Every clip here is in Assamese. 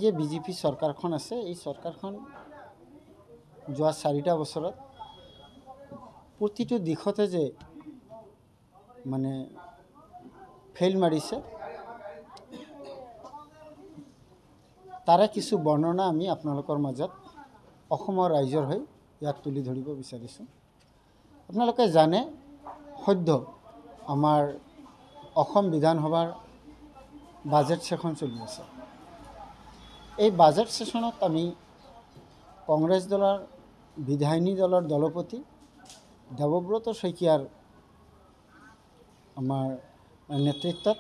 যে বিজেপি সৰকাৰখন আছে এই সৰকাৰখন যোৱা 4টা বছৰত প্ৰতিটো দিশতে যে মানে ফেইল মাৰিছে তাৰে কিছু বৰ্ণনা আমি আপোনালোকৰ মাজত অসমৰ ৰাইজৰ হৈ ইয়াত তুলি ধৰিব বিচাৰিছোঁ। আপোনালোকে জানে সদ্য আমাৰ অসম বিধানসভাৰ বাজেট সেশন চলি আছে। এই বাজেট সেশনত আমি কংগ্ৰেছ দলৰ বিধায়িনী দলৰ দলপতি দেৱব্ৰত শইকীয়াৰ আমাৰ নেতৃত্বত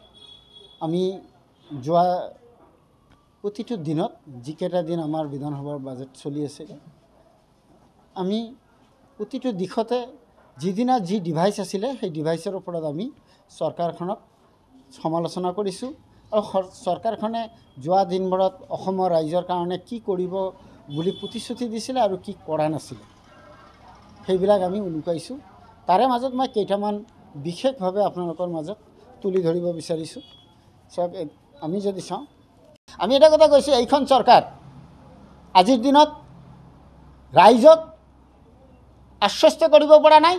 আমি যোৱা প্ৰতিটো দিনত যিকেইটা দিন আমাৰ বিধানসভাৰ বাজেট চলি আছিল আমি প্ৰতিটো দিশতে যিদিনা যি ডিভাইচ আছিলে সেই ডিভাইচৰ ওপৰত আমি চৰকাৰখনক সমালোচনা কৰিছোঁ আৰু চৰকাৰখনে যোৱা দিনবোৰত অসমৰ ৰাইজৰ কাৰণে কি কৰিব বুলি প্ৰতিশ্ৰুতি দিছিলে আৰু কি কৰা নাছিলে সেইবিলাক আমি উলুকাইছোঁ। তাৰে মাজত মই কেইটামান বিশেষভাৱে আপোনালোকৰ মাজত তুলি ধৰিব বিচাৰিছোঁ। চাওক, আমি যদি চাওঁ আমি এটা কথা কৈছোঁ, এইখন চৰকাৰ আজিৰ দিনত ৰাইজক আশ্বস্ত কৰিব পৰা নাই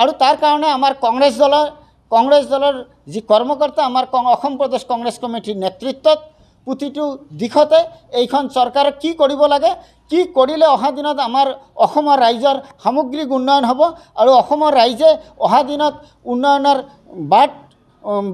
আৰু তাৰ কাৰণে আমাৰ কংগ্ৰেছ দলৰ যি কৰ্মকৰ্তা আমাৰ অসম প্ৰদেশ কংগ্ৰেছ কমিটিৰ নেতৃত্বত প্ৰতিটো দিশতে এইখন চৰকাৰক কি কৰিব লাগে, কি কৰিলে অহা দিনত আমাৰ অসমৰ ৰাইজৰ সামগ্ৰিক উন্নয়ন হ'ব আৰু অসমৰ ৰাইজে অহা দিনত উন্নয়নৰ বাট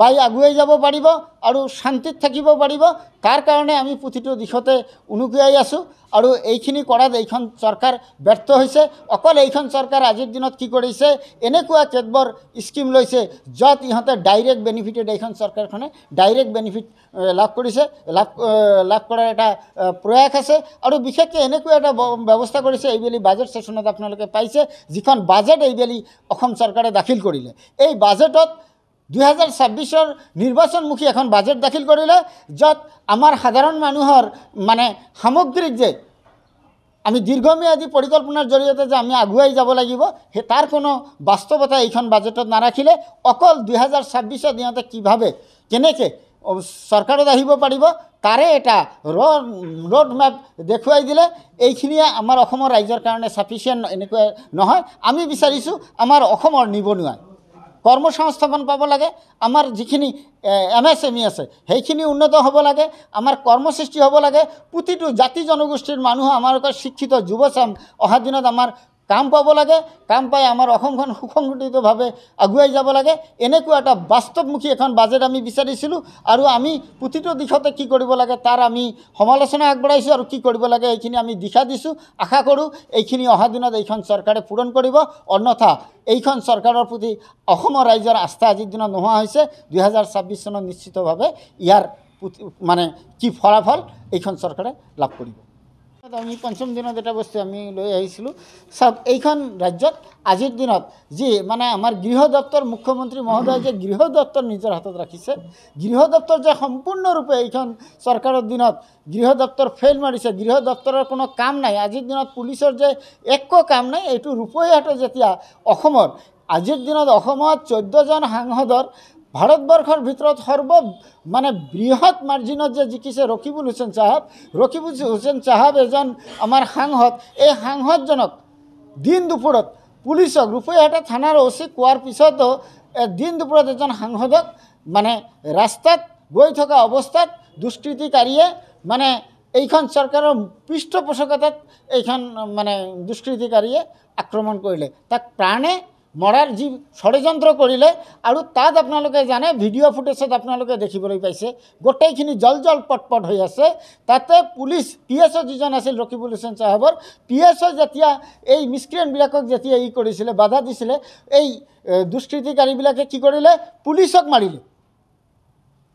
বাই আগুৱাই যাব পাৰিব আৰু শান্তিত থাকিব পাৰিব, তাৰ কাৰণে আমি প্ৰতিটো দিশতে উনুকিয়াই আছোঁ আৰু এইখিনি কৰাত এইখন চৰকাৰ ব্যৰ্থ হৈছে। অকল এইখন চৰকাৰ আজিৰ দিনত কি কৰিছে, এনেকুৱা কেতবোৰ স্কিম লৈছে য'ত ইহঁতে ডাইৰেক্ট বেনিফিটেড, এইখন চৰকাৰখনে ডাইৰেক্ট বেনিফিট লাভ কৰিছে, লাভ কৰাৰ এটা প্ৰয়াস আছে আৰু বিশেষকৈ এনেকুৱা এটা ব্যৱস্থা কৰিছে। এইবেলি বাজেট সেশনত আপোনালোকে পাইছে যিখন বাজেট এইবেলি অসম চৰকাৰে দাখিল কৰিলে, এই বাজেটত 2026 নিৰ্বাচনমুখী এখন বাজেট দাখিল কৰিলে য'ত আমাৰ সাধাৰণ মানুহৰ মানে সামগ্ৰিক যে আমি দীৰ্ঘম্যাদী পৰিকল্পনাৰ জৰিয়তে যে আমি আগুৱাই যাব লাগিব সেই তাৰ কোনো বাস্তৱতা এইখন বাজেটত নাৰাখিলে। অকল 2026 ইহঁতে কিভাৱে কেনেকৈ চৰকাৰত আহিব পাৰিব তাৰে এটা ৰোড মেপ দেখুৱাই দিলে। এইখিনিয়ে আমাৰ অসমৰ ৰাইজৰ কাৰণে চাফিচিয়েণ্ট এনেকুৱা নহয়। আমি বিচাৰিছোঁ আমাৰ অসমৰ নিবনুৱাই কৰ্মসংস্থাপন পাব লাগে, আমাৰ যিখিনি MSME আছে সেইখিনি উন্নত হ'ব লাগে, আমাৰ কৰ্মসৃষ্টি হ'ব লাগে, প্ৰতিটো জাতি জনগোষ্ঠীৰ মানুহ আমাৰ শিক্ষিত যুৱচাম অহা দিনত আমাৰ কাম পাব লাগে, কাম পাই আমাৰ অসমখন সুসংগঠিতভাৱে আগুৱাই যাব লাগে। এনেকুৱা এটা বাস্তৱমুখী এখন বাজেট আমি বিচাৰিছিলোঁ আৰু আমি প্ৰতিটো দিশতে কি কৰিব লাগে তাৰ আমি সমালোচনা আগবঢ়াইছোঁ আৰু কি কৰিব লাগে এইখিনি আমি দিশা দিছোঁ। আশা কৰোঁ এইখিনি অহা দিনত এইখন চৰকাৰে পূৰণ কৰিব, অন্যথা এইখন চৰকাৰৰ প্ৰতি অসমৰ ৰাইজৰ আস্থা আজিৰ দিনত নোহোৱা হৈছে। 2026 চনত নিশ্চিতভাৱে ইয়াৰ মানে কি ফলাফল এইখন চৰকাৰে লাভ কৰিব। আমি পঞ্চম দিনত এটা বস্তু আমি লৈ আহিছিলোঁ। চাওক, এইখন ৰাজ্যত আজিৰ দিনত যি মানে আমাৰ গৃহ দপ্তৰ মুখ্যমন্ত্ৰী মহোদয় যে গৃহ দপ্তৰ নিজৰ হাতত ৰাখিছে, গৃহ দপ্তৰ যে সম্পূৰ্ণৰূপে এইখন চৰকাৰৰ দিনত গৃহ দপ্তৰ ফেইল মাৰিছে, গৃহ দপ্তৰৰ কোনো কাম নাই, আজিৰ দিনত পুলিচৰ যে একো কাম নাই, এইটো ৰূপৈহাটে যেতিয়া অসমৰ আজিৰ দিনত অসমত 14জন সাংসদৰ ভাৰতবৰ্ষৰ ভিতৰত মানে বৃহৎ মাৰ্জিনত যে জিকিছে ৰকিবুল হুছেইন চাহাব এজন আমাৰ সাংসদ। এই সাংসদজনক দিন দুপৰত পুলিচক ৰূপৈহাটে থানাৰ OC কোৱাৰ পিছতো দিন দুপৰত এজন সাংসদক মানে ৰাস্তাত গৈ থকা অৱস্থাত দুষ্কৃতিকাৰীয়ে মানে এইখন চৰকাৰৰ পৃষ্ঠপোষকতাত এইখন মানে দুষ্কৃতিকাৰীয়ে আক্ৰমণ কৰিলে, তাক প্ৰাণে মৰাৰ যি ষড়যন্ত্ৰ কৰিলে। আৰু তাত আপোনালোকে জানে ভিডিঅ' ফুটেজত আপোনালোকে দেখিবলৈ পাইছে গোটেইখিনি জল পটপট হৈ আছে। তাতে পুলিচ PSO যিজন আছিল ৰকিবুল হুছেইন চাহাবৰ, PSO যেতিয়া এই মিছক্ৰিয়েণ্টবিলাকক যেতিয়া কৰিছিলে বাধা দিছিলে, এই দুষ্কৃতিকাৰীবিলাকে কি কৰিলে, পুলিচক মাৰিলে,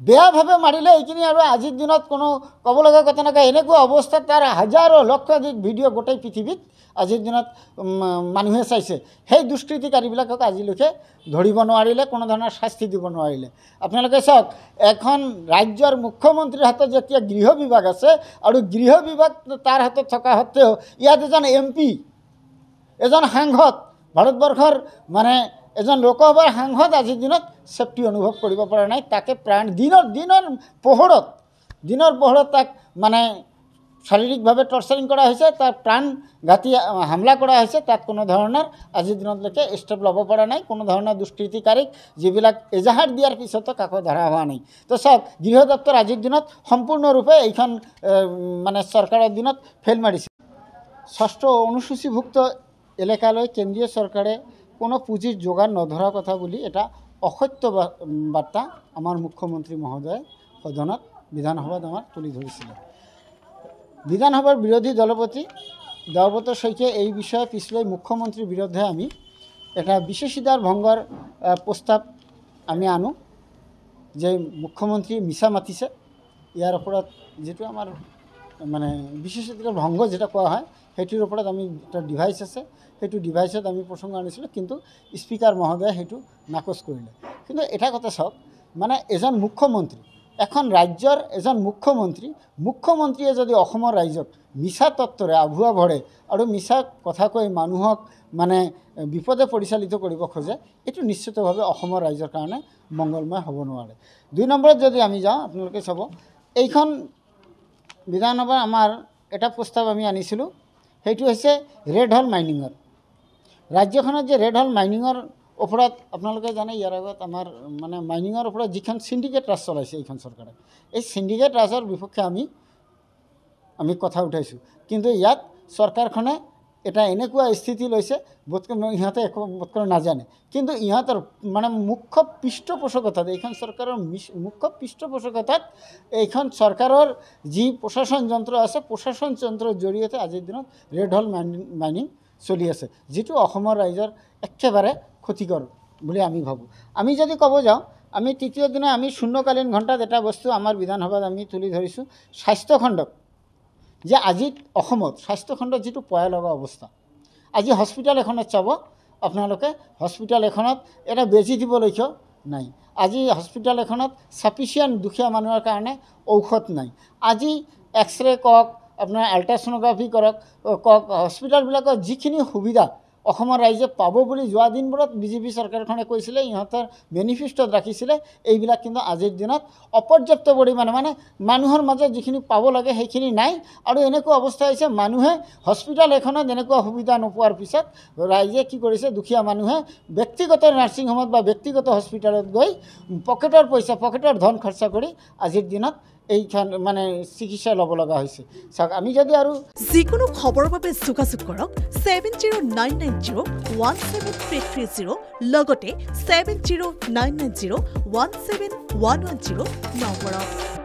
বেয়াভাৱে মাৰিলে। এইখিনি আৰু আজিৰ দিনত কোনো ক'ব লগা কথা নকয়। এনেকুৱা অৱস্থাত তাৰ হাজাৰো লক্ষাধিক ভিডিঅ' গোটেই পৃথিৱীত আজিৰ দিনত মানুহে চাইছে। সেই দুষ্কৃতিকাৰীবিলাকক আজিলৈকে ধৰিব নোৱাৰিলে, কোনো ধৰণৰ শাস্তি দিব নোৱাৰিলে। আপোনালোকে চাওক, এখন ৰাজ্যৰ মুখ্যমন্ত্ৰীৰ হাতত যেতিয়া গৃহ বিভাগ আছে আৰু গৃহ বিভাগ তাৰ হাতত থকা সত্ত্বেও ইয়াত এজন MP, এজন সাংসদ, ভাৰতবৰ্ষৰ মানে এজন লোকসভাৰ সাংসদ আজিৰ দিনত সেফটি অনুভৱ কৰিব পৰা নাই। তাকে দিনৰ পোহৰত দিনৰ পোহৰত তাক মানে শাৰীৰিকভাৱে টৰ্চাৰিং কৰা হৈছে, তাৰ প্ৰাণঘাতী হামলা কৰা হৈছে। তাত কোনো ধৰণৰ আজিৰ দিনলৈকে ষ্টেপ ল'ব পৰা নাই, কোনো ধৰণৰ দুষ্কৃতিকাৰীক যিবিলাক এজাহাৰ দিয়াৰ পিছতো কাকো ধৰা হোৱা নাই। তো চাওক, গৃহ দপ্তৰ আজিৰ দিনত সম্পূৰ্ণৰূপে এইখন মানে চৰকাৰৰ দিনত ফেইল মাৰিছে। ষষ্ঠ অনুসূচীভুক্ত এলেকালৈ কেন্দ্ৰীয় চৰকাৰে কোনো পুঁজিৰ যোগান নধৰাৰ কথা বুলি এটা অসত্য বাৰ্তা আমাৰ মুখ্যমন্ত্ৰী মহোদয়ে সদনত বিধানসভাত আমাৰ তুলি ধৰিছিলে। বিধানসভাৰ বিৰোধী দলপতি দেৱব্ৰত শইকীয়াই এই বিষয়ে পিছলৈ মুখ্যমন্ত্ৰীৰ বিৰুদ্ধে আমি এটা বিশেষাধিকাৰ ভংগৰ প্ৰস্তাৱ আমি আনো যে মুখ্যমন্ত্ৰী মিছা মাতিছে। ইয়াৰ ওপৰত যিটো আমাৰ মানে বিশেষাধিকাৰ ভংগ যেটা কোৱা হয়, সেইটোৰ ওপৰত আমি এটা ডিভাইচ আছে, সেইটো ডিভাইচত আমি প্ৰসংগ আনিছিলোঁ, কিন্তু স্পীকাৰ মহোদয়ে সেইটো নাকচ কৰিলে। কিন্তু এটা কথা চাওক, মানে এজন মুখ্যমন্ত্ৰী, এখন ৰাজ্যৰ এজন মুখ্যমন্ত্ৰীয়ে যদি অসমৰ ৰাইজক মিছা তত্ত্বৰে আভুৱা ভৰে আৰু মিছা কথা কৈ মানুহক মানে বিপদে পৰিচালিত কৰিব খোজে, এইটো নিশ্চিতভাৱে অসমৰ ৰাইজৰ কাৰণে মংগলময় হ'ব নোৱাৰে। ২ নম্বৰত যদি আমি যাওঁ, আপোনালোকে চাব, এইখন বিধানসভাৰ আমাৰ এটা প্ৰস্তাৱ আমি আনিছিলোঁ, সেইটো হৈছে ৰেড হল মাইনিঙৰ। ৰাজ্যখনত যে ৰেড হল মাইনিঙৰ ওপৰত আপোনালোকে জানে, ইয়াৰ আগত আমাৰ মানে মাইনিঙৰ ওপৰত যিখন চিণ্ডিকেট ৰাজ চলাইছে এইখন চৰকাৰে, এই চিণ্ডিকেট ৰাজৰ বিপক্ষে আমি কথা উঠাইছোঁ। কিন্তু ইয়াত চৰকাৰখনে এটা এনেকুৱা স্থিতি লৈছে, বোধকৰে ইহঁতে একো বোধকৰে নাজানে। কিন্তু ইহঁতৰ মানে মুখ্য পৃষ্ঠপোষকতাত, এইখন চৰকাৰৰ মুখ্য পৃষ্ঠপোষকতাত এইখন চৰকাৰৰ যি প্ৰশাসন যন্ত্ৰ আছে, প্ৰশাসন যন্ত্ৰৰ জৰিয়তে আজিৰ দিনত ৰেড হল মাইনিং চলি আছে, যিটো অসমৰ ৰাইজৰ একেবাৰে ক্ষতিকৰ বুলি আমি ভাবোঁ। আমি যদি ক'ব যাওঁ, আমি তৃতীয় দিনা আমি শূন্যকালীন ঘণ্টাত এটা বস্তু আমাৰ বিধানসভাত আমি তুলি ধৰিছোঁ, স্বাস্থ্যখণ্ডক যে আজি অসমত স্বাস্থ্যখণ্ডত যিটো পয়া লগা অৱস্থা। আজি হস্পিটেল এখনত চাব আপোনালোকে, হস্পিটেল এখনত এটা বেজী দিবলৈকে নাই। আজি হস্পিটেল এখনত ছাফিচিয়েণ্ট দুখীয়া মানুহৰ কাৰণে ঔষধ নাই। আজি এক্সৰে কওক, আপোনাৰ আল্ট্ৰাছ'ন'গ্ৰাফি কওক, হস্পিটেলবিলাকত যিখিনি সুবিধা অসমৰ ৰাইজে পাব বুলি যোৱা দিনবোৰত বিজেপি চৰকাৰখনে কৈছিলে, ইহঁতৰ মেনিফেষ্টত ৰাখিছিলে, এইবিলাক কিন্তু আজিৰ দিনত অপৰ্যাপ্ত পৰিমাণে, মানে মানুহৰ মাজত যিখিনি পাব লাগে সেইখিনি নাই। আৰু এনেকুৱা অৱস্থা হৈছে, মানুহে হস্পিটেল এখনত এনেকুৱা সুবিধা নোপোৱাৰ পিছত ৰাইজে কি কৰিছে, দুখীয়া মানুহে ব্যক্তিগত নাৰ্ছিং হোমত বা ব্যক্তিগত হস্পিটেলত গৈ পকেটৰ ধন খৰচা কৰি আজিৰ দিনত এইখন মানে চিকিৎসা ল'ব লগা হৈছে। চাওক, আমি যদি আৰু যিকোনো খবৰৰ বাবে যোগাযোগ কৰক 7099017330 লগতে 7099017110 নম্বৰত।